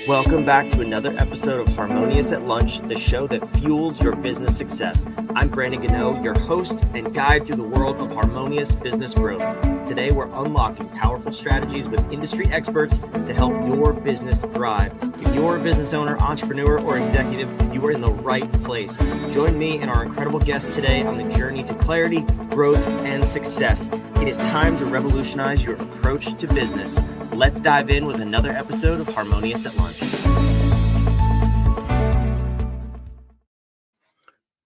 Welcome back to another episode of Harmonious at Lunch, the show that fuels your business success. I'm Brandon Gano, your host and guide through the world of harmonious business growth. Today, we're unlocking powerful strategies with industry experts to help your business thrive. If you're a business owner, entrepreneur, or executive, you are in the right place. Join me and our incredible guests today on the journey to clarity, growth, and success. It is time to revolutionize your approach to business. Let's dive in with another episode of Harmonious at Lunch.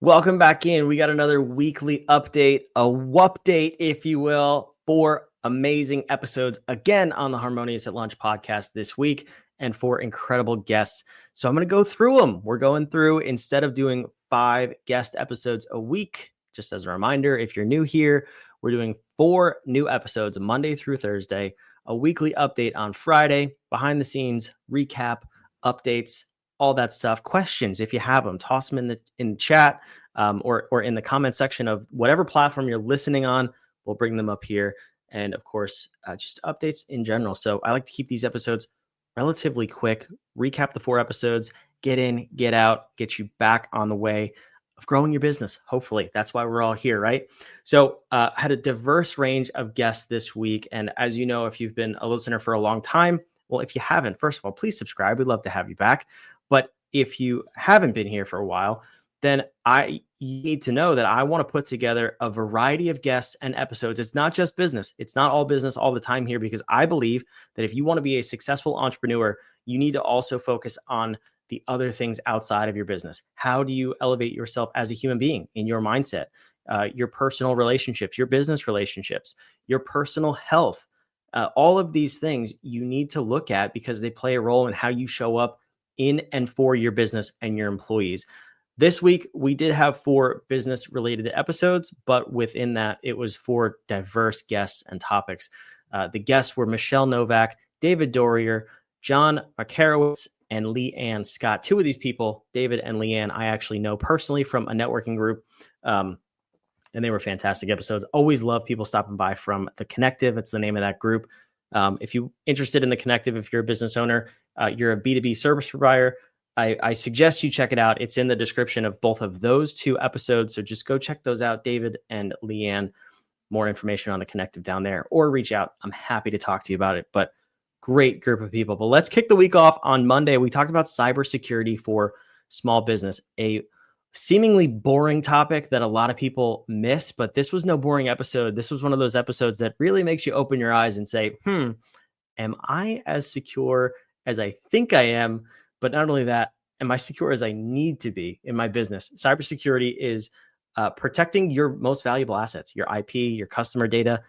Welcome back in. We got another weekly update, a whoop-date, if you will, 4 amazing episodes again on the Harmonious at Lunch podcast this week and 4 incredible guests. So I'm going to go through them. We're going through, instead of doing 5 guest episodes a week, just as a reminder, if you're new here, we're doing 4 new episodes Monday through Thursday, a weekly update on Friday, behind the scenes, recap, updates, all that stuff. Questions, if you have them, toss them in the chat or in the comment section of whatever platform you're listening on. We'll bring them up here. And of course, just updates in general. So I like to keep these episodes relatively quick, recap the 4 episodes, get in, get out, get you back on the way of growing your business. Hopefully that's why we're all here, right? So had a diverse range of guests this week. And as you know, if you've been a listener for a long time, well, if you haven't, first of all, please subscribe. We'd love to have you back. But if you haven't been here for a while, then you need to know that I want to put together a variety of guests and episodes. It's not just business. It's not all business all the time here, because I believe that if you want to be a successful entrepreneur, you need to also focus on the other things outside of your business. How do you elevate yourself as a human being in your mindset, your personal relationships, your business relationships, your personal health? All of these things you need to look at because they play a role in how you show up in and for your business and your employees. This week, we did have 4 business-related episodes, but within that, it was 4 diverse guests and topics. The guests were Michelle Novak, David Dorrier, John Makarowitz, and Leanne Scott. 2 of these people, David and Leanne, I actually know personally from a networking group, and they were fantastic episodes. Always love people stopping by from The Connective. It's the name of that group. If you're interested in The Connective, if you're a business owner, you're a B2B service provider, I suggest you check it out. It's in the description of both of those 2 episodes. So just go check those out, David and Leanne. More information on The Connective down there, or reach out. I'm happy to talk to you about it. But great group of people. But let's kick the week off. On Monday, we talked about cybersecurity for small business, a seemingly boring topic that a lot of people miss, but this was no boring episode. This was one of those episodes that really makes you open your eyes and say, am I as secure as I think I am? But not only that, am I secure as I need to be in my business? Cybersecurity is protecting your most valuable assets, your IP, your customer data,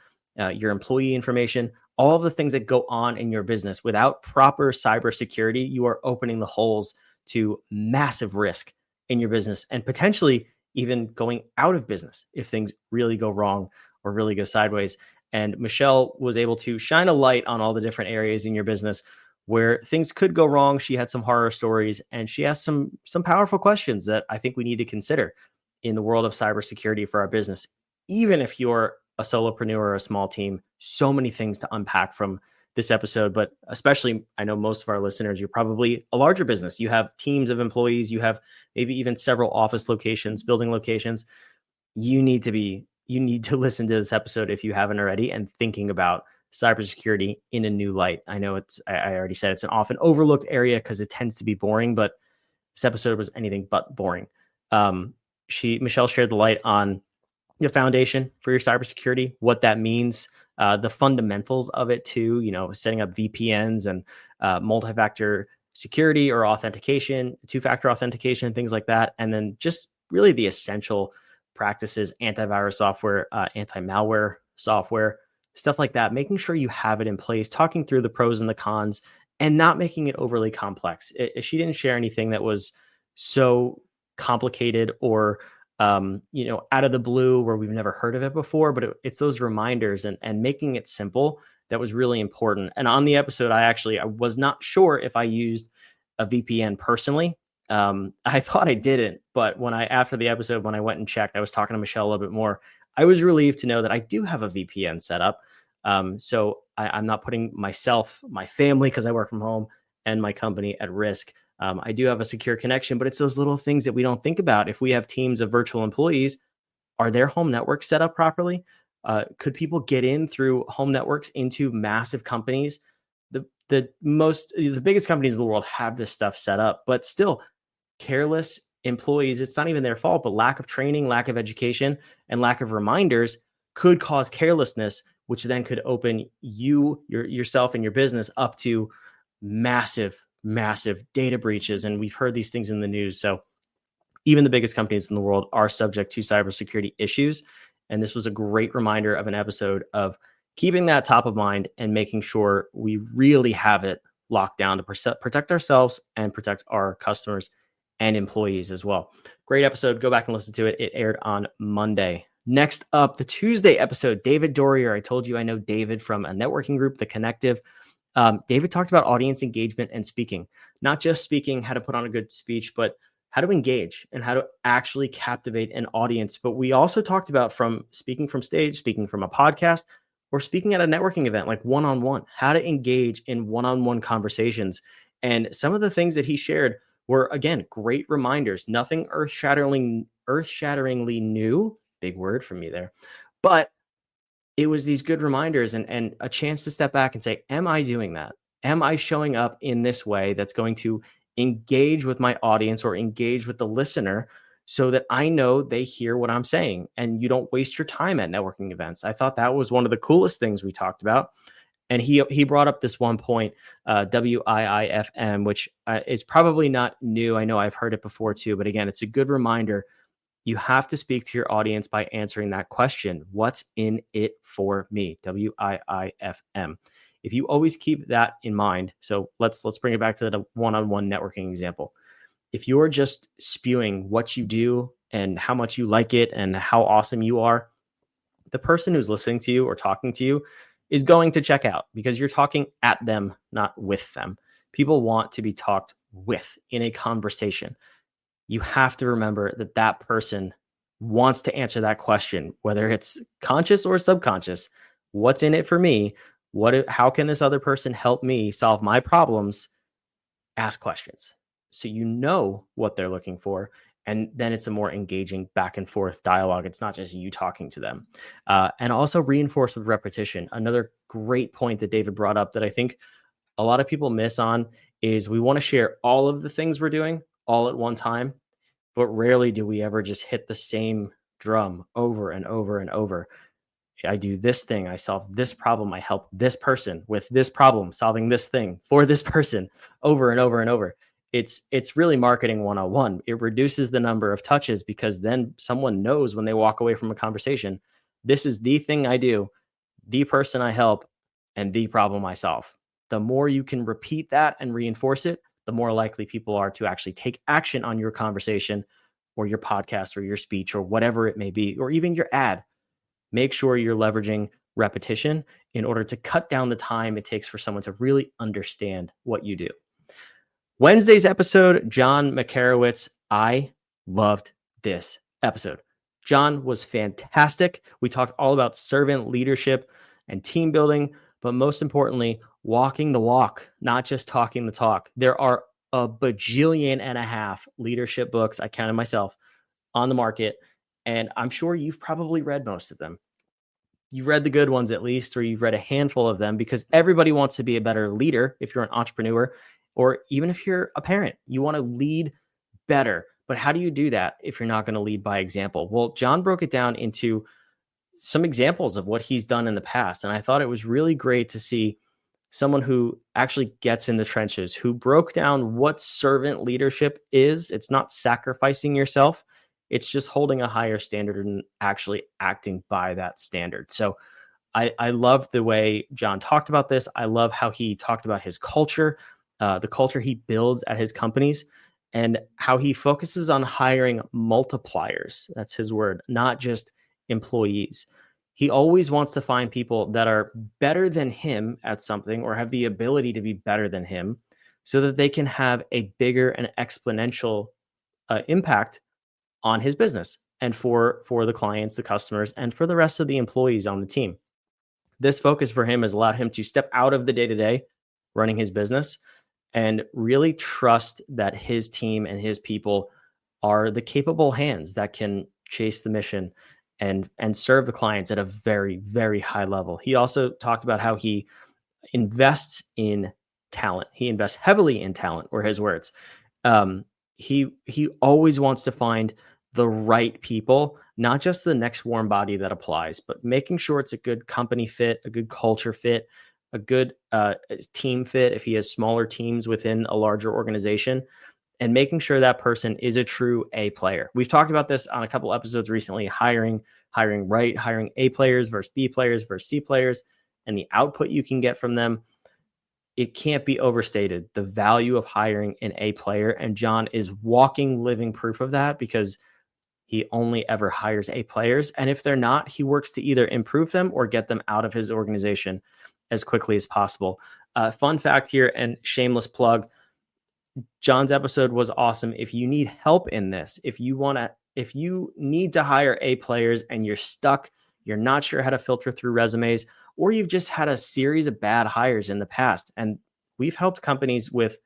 your employee information, all of the things that go on in your business. Without proper cybersecurity, you are opening the holes to massive risk in your business and potentially even going out of business if things really go wrong or really go sideways. And Michelle was able to shine a light on all the different areas in your business where things could go wrong. She had some horror stories, and she asked some powerful questions that I think we need to consider in the world of cybersecurity for our business. Even if you're a solopreneur or a small team, so many things to unpack from this episode. But especially, I know most of our listeners, you're probably a larger business. You have teams of employees. You have maybe even several office locations, building locations. You need to listen to this episode if you haven't already, and thinking about cybersecurity in a new light. I know I already said it's an often overlooked area because it tends to be boring, but this episode was anything but boring. Michelle shared the light on the foundation for your cybersecurity, what that means, the fundamentals of it too, setting up VPNs and multi-factor security or authentication, 2-factor authentication, things like that. And then just really the essential practices, antivirus software, anti-malware software, stuff like that, making sure you have it in place, talking through the pros and the cons, and not making it overly complex. She didn't share anything that was so complicated or out of the blue where we've never heard of it before, but it's those reminders and making it simple that was really important. And on the episode, I was not sure if I used a VPN personally. I thought I didn't, but after the episode, when I went and checked, I was talking to Michelle a little bit more. I was relieved to know that I do have a VPN set up. So I'm not putting myself, my family, because I work from home, and my company at risk. I do have a secure connection, but it's those little things that we don't think about. If we have teams of virtual employees, are their home networks set up properly? Could people get in through home networks into massive companies? The biggest companies in the world have this stuff set up, but still, careless employees, it's not even their fault, but lack of training, lack of education, and lack of reminders could cause carelessness, which then could open yourself and your business up to massive data breaches. And we've heard these things in the news. So even the biggest companies in the world are subject to cybersecurity issues. And this was a great reminder of an episode of keeping that top of mind and making sure we really have it locked down to protect ourselves and protect our customers and employees as well. Great episode. Go back and listen to it. It aired on Monday. Next up, the Tuesday episode, David Dorrier. I told you I know David from a networking group, The Connective. David talked about audience engagement and speaking, not just speaking, how to put on a good speech, but how to engage and how to actually captivate an audience. But we also talked about from speaking from stage, speaking from a podcast, or speaking at a networking event, like one-on-one, how to engage in one-on-one conversations. And some of the things that he shared were, again, great reminders. Nothing earth-shatteringly new, big word from me there, but it was these good reminders and a chance to step back and say, am I doing that? Am I showing up in this way that's going to engage with my audience or engage with the listener so that I know they hear what I'm saying and you don't waste your time at networking events? I thought that was one of the coolest things we talked about. And he brought up this one point, WIIFM, which is probably not new. I know I've heard it before too, but again, it's a good reminder. You have to speak to your audience by answering that question. What's in it for me? WIIFM. If you always keep that in mind, so let's bring it back to the one-on-one networking example. If you're just spewing what you do and how much you like it and how awesome you are, the person who's listening to you or talking to you is going to check out because you're talking at them, not with them. People want to be talked with in a conversation. You have to remember that that person wants to answer that question, whether it's conscious or subconscious. What's in it for me? How can this other person help me solve my problems? Ask questions so you know what they're looking for. And then it's a more engaging back and forth dialogue. It's not just you talking to them. And also reinforce with repetition. Another great point that David brought up that I think a lot of people miss on is we want to share all of the things we're doing all at one time, but rarely do we ever just hit the same drum over and over and over. I do this thing, I solve this problem, I help this person with this problem, solving this thing for this person over and over and over. It's really marketing 101. It reduces the number of touches because then someone knows when they walk away from a conversation, this is the thing I do, the person I help, and the problem I solve. The more you can repeat that and reinforce it, the more likely people are to actually take action on your conversation or your podcast or your speech or whatever it may be, or even your ad. Make sure you're leveraging repetition in order to cut down the time it takes for someone to really understand what you do. Wednesday's episode, John Makarowitz. I loved this episode. John was fantastic. We talked all about servant leadership and team building, but most importantly, walking the walk, not just talking the talk. There are a bajillion and a half leadership books, I counted myself, on the market, and I'm sure you've probably read most of them. You've read the good ones at least, or you've read a handful of them because everybody wants to be a better leader if you're an entrepreneur, or even if you're a parent, you want to lead better. But how do you do that if you're not going to lead by example? Well, John broke it down into some examples of what he's done in the past. And I thought it was really great to see someone who actually gets in the trenches, who broke down what servant leadership is. It's not sacrificing yourself. It's just holding a higher standard and actually acting by that standard. So I love the way John talked about this. I love how he talked about his culture, the culture he builds at his companies, and how he focuses on hiring multipliers. That's his word, not just employees. He always wants to find people that are better than him at something or have the ability to be better than him so that they can have a bigger and exponential impact on his business and for the clients, the customers, and for the rest of the employees on the team. This focus for him has allowed him to step out of the day-to-day running his business and really trust that his team and his people are the capable hands that can chase the mission and serve the clients at a very, very high level. He also talked about how he invests in talent. He invests heavily in talent, were his words. Um, he always wants to find the right people, not just the next warm body that applies, but making sure it's a good company fit, a good culture fit, a good team fit if he has smaller teams within a larger organization, and making sure that person is a true A player. We've talked about this on a couple episodes recently, hiring right, hiring A players versus B players versus C players, and the output you can get from them. It can't be overstated, the value of hiring an A player. And John is walking, living proof of that, because he only ever hires A players. And if they're not, he works to either improve them or get them out of his organization as quickly as possible. Fun fact here, and shameless plug, John's episode was awesome. If you need help in this, if you need to hire A players and you're stuck, you're not sure how to filter through resumes, or you've just had a series of bad hires in the past. And we've helped companies with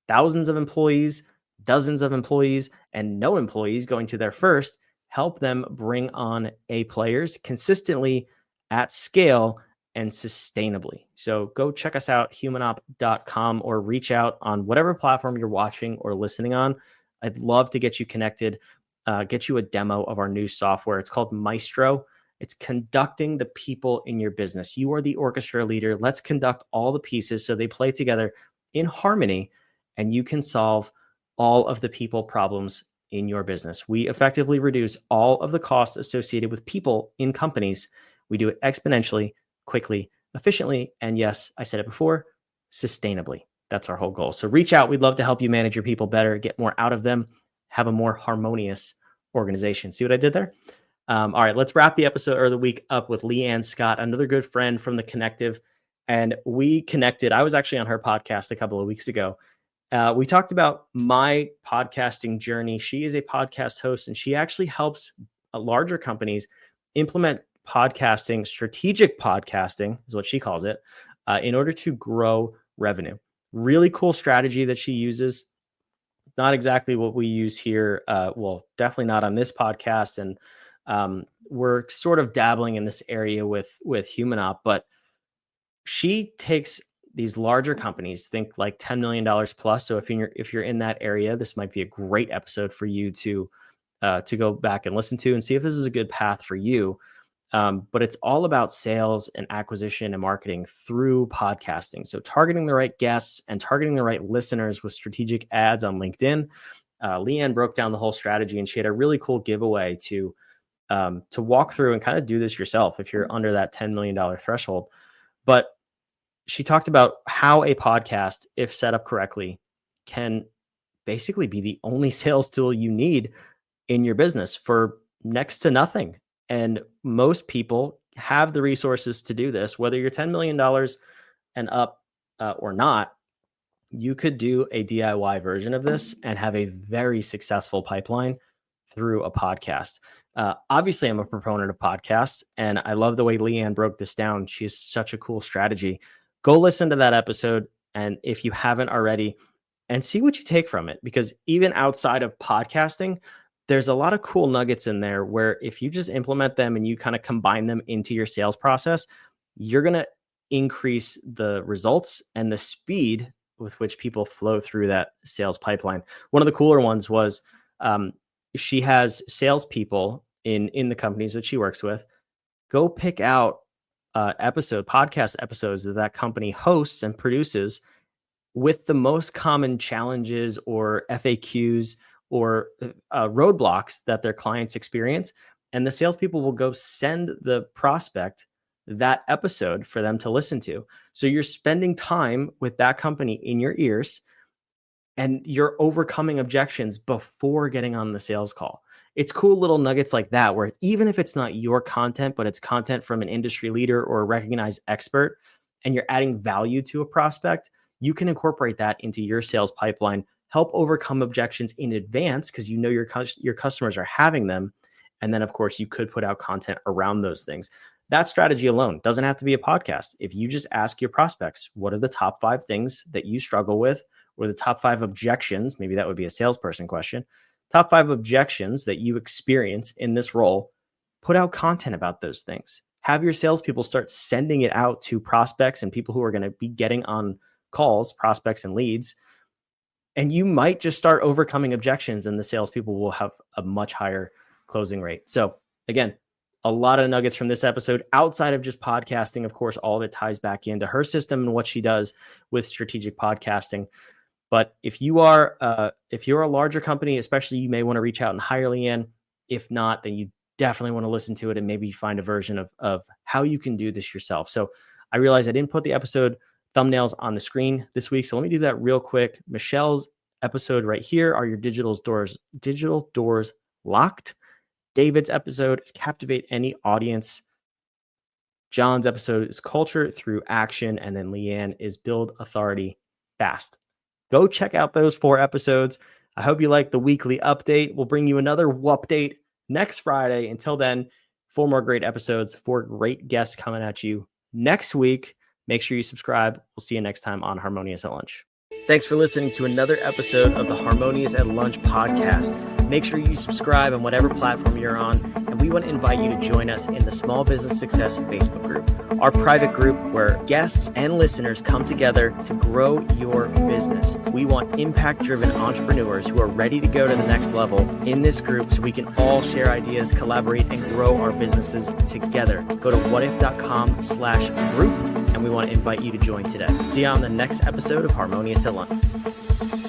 thousands of employees, dozens of employees, and no employees going to their first, help them bring on A players consistently at scale and sustainably. So go check us out, humanop.com, or reach out on whatever platform you're watching or listening on. I'd love to get you connected, get you a demo of our new software. It's called Maestro. It's conducting the people in your business. You are the orchestra leader. Let's conduct all the pieces so they play together in harmony, and you can solve all of the people problems in your business. We effectively reduce all of the costs associated with people in companies. We do it exponentially, quickly, efficiently, and yes, I said it before, sustainably. That's our whole goal. So reach out. We'd love to help you manage your people better, get more out of them, have a more harmonious organization. See what I did there? All right, let's wrap the episode or the week up with Leanne Scott, another good friend from the Connective. And we connected. I was actually on her podcast a couple of weeks ago. We talked about my podcasting journey. She is a podcast host, and she actually helps larger companies implement podcasting, strategic podcasting is what she calls it, in order to grow revenue. Really cool strategy that she uses. Not exactly what we use here. Well, definitely not on this podcast. And we're sort of dabbling in this area with Humanop, but she takes these larger companies, think like $10 million plus. So if you're in that area, this might be a great episode for you to go back and listen to and see if this is a good path for you. But it's all about sales and acquisition and marketing through podcasting. So targeting the right guests and targeting the right listeners with strategic ads on LinkedIn. Leanne broke down the whole strategy, and she had a really cool giveaway to walk through and kind of do this yourself if you're under that $10 million threshold. But she talked about how a podcast, if set up correctly, can basically be the only sales tool you need in your business for next to nothing. And most people have the resources to do this, whether you're $10 million and up or not. You could do a DIY version of this and have a very successful pipeline through a podcast. Obviously, I'm a proponent of podcasts, and I love the way Leanne broke this down. She has such a cool strategy. Go listen to that episode, and if you haven't already, and see what you take from it, because even outside of podcasting, there's a lot of cool nuggets in there where if you just implement them and you kind of combine them into your sales process, you're going to increase the results and the speed with which people flow through that sales pipeline. One of the cooler ones was she has salespeople in the companies that she works with go pick out podcast episodes that company hosts and produces with the most common challenges or FAQs or roadblocks that their clients experience. And the salespeople will go send the prospect that episode for them to listen to. So you're spending time with that company in your ears, and you're overcoming objections before getting on the sales call. It's cool little nuggets like that, where even if it's not your content, but it's content from an industry leader or a recognized expert, and you're adding value to a prospect, you can incorporate that into your sales pipeline, help overcome objections in advance because you know your customers are having them. And then, of course, you could put out content around those things. That strategy alone doesn't have to be a podcast. If you just ask your prospects, what are the top 5 things that you struggle with or the top 5 objections, maybe that would be a salesperson question, top 5 objections that you experience in this role, put out content about those things. Have your salespeople start sending it out to prospects and people who are going to be getting on calls, prospects and leads. And you might just start overcoming objections and the salespeople will have a much higher closing rate. So again, a lot of nuggets from this episode outside of just podcasting. Of course, all of it ties back into her system and what she does with strategic podcasting. But if you are a larger company, especially, you may want to reach out and hire Leanne. If not, then you definitely want to listen to it and maybe find a version of how you can do this yourself. So I realized I didn't put the episode thumbnails on the screen this week. So let me do that real quick. Michelle's episode right here are your digital doors locked. David's episode is Captivate Any Audience. John's episode is Culture Through Action. And then Leanne is Build Authority Fast. Go check out those 4 episodes. I hope you like the weekly update. We'll bring you another update next Friday. Until then, 4 more great episodes, 4 great guests coming at you next week. Make sure you subscribe. We'll see you next time on Harmonious at Lunch. Thanks for listening to another episode of the Harmonious at Lunch podcast. Make sure you subscribe on whatever platform you're on, and we want to invite you to join us in the Small Business Success Facebook group, our private group where guests and listeners come together to grow your business. We want impact-driven entrepreneurs who are ready to go to the next level in this group so we can all share ideas, collaborate, and grow our businesses together. Go to whatif.com/group, and we want to invite you to join today. See you on the next episode of Harmonious at Lunch.